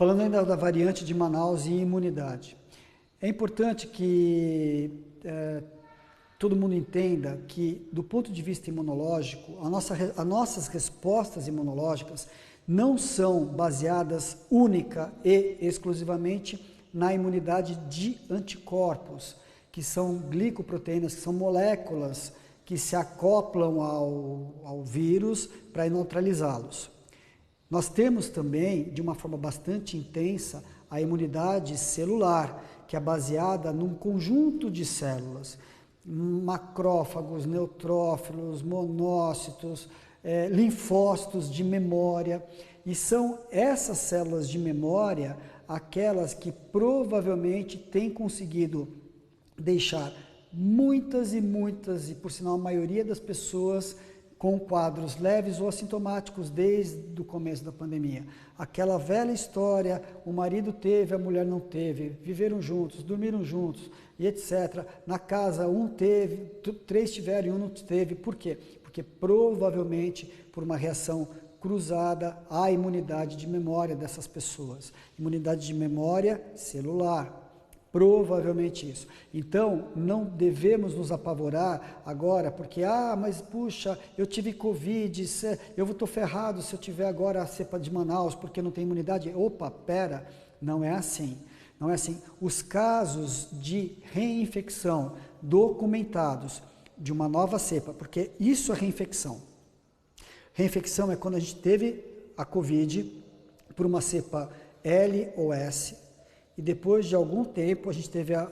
Falando ainda da variante de Manaus e imunidade, é importante que todo mundo entenda que, do ponto de vista imunológico, as nossas respostas imunológicas não são baseadas única e exclusivamente na imunidade de anticorpos, que são glicoproteínas, que são moléculas que se acoplam ao vírus para neutralizá-los. Nós temos também, de uma forma bastante intensa, a imunidade celular, que é baseada num conjunto de células, macrófagos, neutrófilos, monócitos, linfócitos de memória, e são essas células de memória aquelas que provavelmente têm conseguido deixar muitas, e por sinal a maioria das pessoas com quadros leves ou assintomáticos desde o começo da pandemia. Aquela velha história, o marido teve, a mulher não teve, viveram juntos, dormiram juntos e etc. Na casa, um teve, 3 tiveram e um não teve. Por quê? Porque provavelmente por uma reação cruzada à imunidade de memória dessas pessoas. Imunidade de memória celular. Provavelmente isso. Então, não devemos nos apavorar agora, porque, mas puxa, eu tive Covid, eu estou ferrado se eu tiver agora a cepa de Manaus, porque não tem imunidade. Opa, pera, não é assim. Não é assim. Os casos de reinfecção documentados de uma nova cepa, porque isso é reinfecção. Reinfecção é quando a gente teve a Covid por uma cepa L ou S, e depois de algum tempo a gente teve a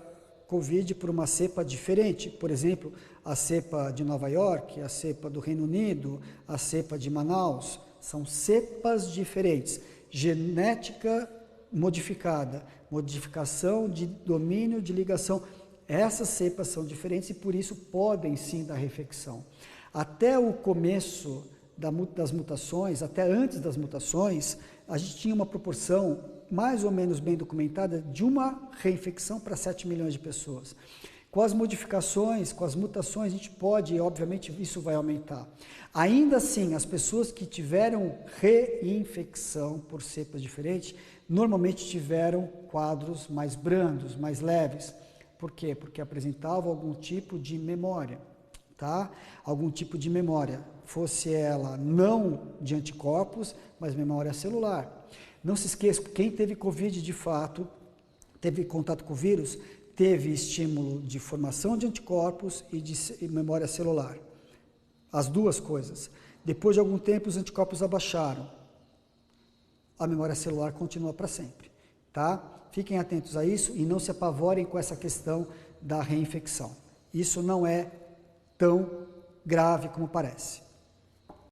Covid por uma cepa diferente, por exemplo, a cepa de Nova York, a cepa do Reino Unido, a cepa de Manaus, são cepas diferentes, genética modificada, modificação de domínio de ligação, essas cepas são diferentes e por isso podem sim dar reinfecção. Até o começo das mutações, até antes das mutações, a gente tinha uma proporção mais ou menos bem documentada de uma reinfecção para 7 milhões de pessoas. Com as modificações, com as mutações, a gente pode, e obviamente isso vai aumentar. Ainda assim, as pessoas que tiveram reinfecção por cepas diferentes, normalmente tiveram quadros mais brandos, mais leves. Por quê? Porque apresentavam algum tipo de memória, tá? Algum tipo de memória, fosse ela não de anticorpos, mas memória celular. Não se esqueça que quem teve Covid de fato, teve contato com o vírus, teve estímulo de formação de anticorpos e de memória celular. As duas coisas. Depois de algum tempo os anticorpos abaixaram. A memória celular continua para sempre, tá? Fiquem atentos a isso e não se apavorem com essa questão da reinfecção. Isso não é tão grave como parece.